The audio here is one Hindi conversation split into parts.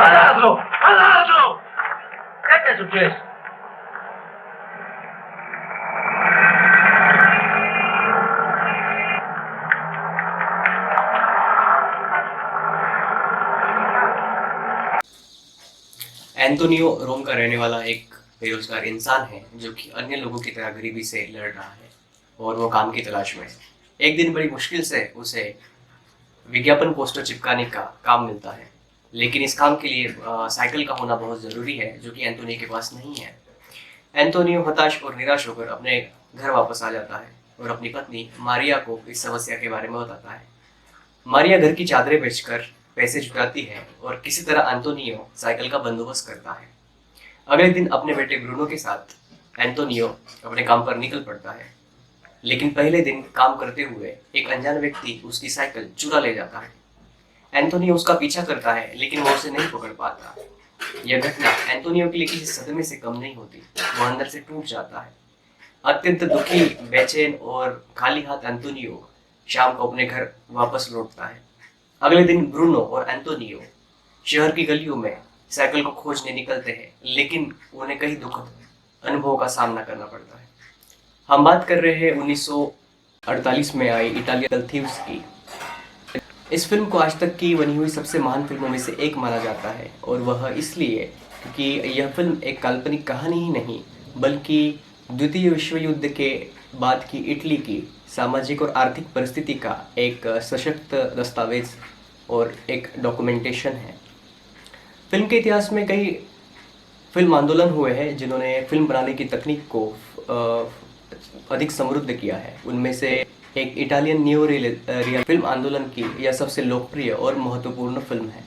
Malandro! Malandro! ¿Qué te sucede? Antonio Rome का रहने वाला एक बेरोजगार इंसान है जो कि अन्य लोगों की तरह गरीबी से लड़ रहा है और वो काम की तलाश में है। एक दिन बड़ी मुश्किल से उसे विज्ञापन पोस्टर चिपकाने का काम मिलता है, लेकिन इस काम के लिए साइकिल का होना बहुत ज़रूरी है जो कि एंटोनियो के पास नहीं है। एंटोनियो हताश और निराश होकर अपने घर वापस आ जाता है और अपनी पत्नी मारिया को इस समस्या के बारे में बताता है। मारिया घर की चादरें बेचकर पैसे जुटाती है और किसी तरह एंटोनियो साइकिल का बंदोबस्त करता है। अगले दिन अपने बेटे ब्रूनो के साथ एंटोनियो अपने काम पर निकल पड़ता है, लेकिन पहले दिन काम करते हुए एक अनजान व्यक्ति उसकी साइकिल चुरा ले जाता है। एंटोनियो उसका पीछा करता है लेकिन वो उसे नहीं पकड़ पाता। यह घटना एंटोनियो के लिए किसी सदमे से कम नहीं होती। वो अंदर से टूट जाता है। अत्यंत दुखी, बेचैन और खाली हाथ एंटोनियो शाम को अपने घर वापस लौटता है। अगले दिन ब्रूनो और एंटोनियो शहर की गलियों में साइकिल को खोजने निकलते हैं, लेकिन उन्हें कई दुखद अनुभवों का सामना करना पड़ता है। हम बात कर रहे हैं 1948 में आई इटालियन थीव्स की। इस फिल्म को आज तक की बनी हुई सबसे महान फिल्मों में से एक माना जाता है, और वह इसलिए क्योंकि यह फिल्म एक काल्पनिक कहानी ही नहीं बल्कि द्वितीय विश्व युद्ध के बाद की इटली की सामाजिक और आर्थिक परिस्थिति का एक सशक्त दस्तावेज और एक डॉक्यूमेंटेशन है। फिल्म के इतिहास में कई फिल्म आंदोलन हुए हैं जिन्होंने फिल्म बनाने की तकनीक को अधिक समृद्ध किया है। उनमें से एक इटालियन न्यू रियल फिल्म आंदोलन की यह सबसे लोकप्रिय और महत्वपूर्ण फिल्म है।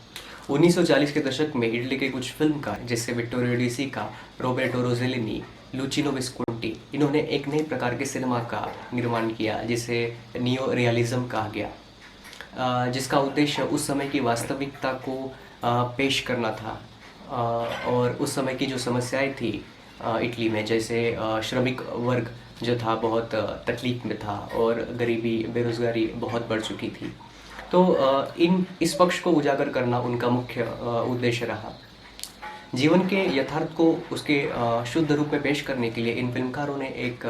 1940 के दशक में इटली के कुछ फिल्मकार जैसे विट्टोरियो डी सिका, रॉबर्टो रोसेलिनी, लुचिनो विस्कोंटी, इन्होंने एक नए प्रकार के सिनेमा का निर्माण किया जिसे नियो रियलिज्म कहा गया, जिसका उद्देश्य उस समय की वास्तविकता को पेश करना था। और उस समय की जो समस्याएं थी इटली में, जैसे श्रमिक वर्ग जो था बहुत तकलीफ में था और गरीबी, बेरोज़गारी बहुत बढ़ चुकी थी। तो इस पक्ष को उजागर करना उनका मुख्य उद्देश्य रहा। जीवन के यथार्थ को उसके शुद्ध रूप में पेश करने के लिए इन फिल्मकारों ने एक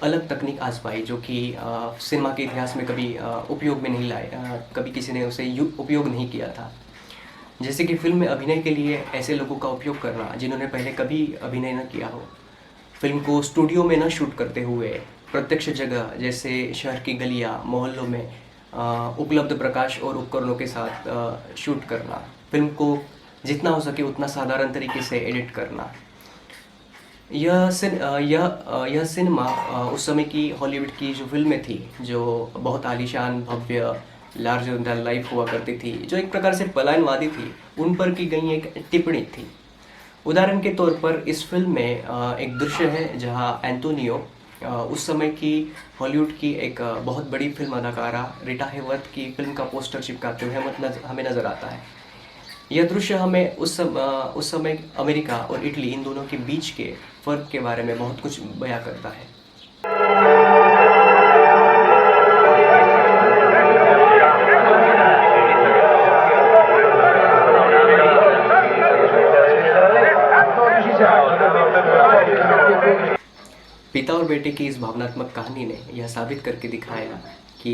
अलग तकनीक आजमाई जो कि सिनेमा के इतिहास में कभी उपयोग में नहीं लाए, कभी किसी ने उसे उपयोग नहीं किया था। जैसे कि फिल्म में अभिनय के लिए ऐसे लोगों का उपयोग करना जिन्होंने पहले कभी अभिनय न किया हो। फिल्म को स्टूडियो में न शूट करते हुए प्रत्यक्ष जगह जैसे शहर की गलियां, मोहल्लों में उपलब्ध प्रकाश और उपकरणों के साथ शूट करना। फिल्म को जितना हो सके उतना साधारण तरीके से एडिट करना। यह सिनेमा उस समय की हॉलीवुड की जो फिल्में थी, जो बहुत आलीशान, भव्य, लार्जर देन लाइफ हुआ करती थी, जो एक प्रकार से पलायनवादी थी, उन पर की गई एक टिप्पणी थी। उदाहरण के तौर पर इस फिल्म में एक दृश्य है जहां एंटोनियो उस समय की हॉलीवुड की एक बहुत बड़ी फिल्म अदाकारा रीटा हेवर्थ की फिल्म का पोस्टर चिपकाते हुए हमें नज़र आता है। यह दृश्य हमें उस समय अमेरिका और इटली, इन दोनों के बीच के फ़र्क के बारे में बहुत कुछ बयां करता है। पिता और बेटे की इस भावनात्मक कहानी ने यह साबित करके दिखाया कि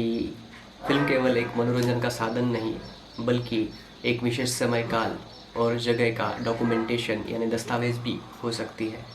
फिल्म केवल एक मनोरंजन का साधन नहीं बल्कि एक विशेष समय काल और जगह का डॉक्यूमेंटेशन यानी दस्तावेज भी हो सकती है।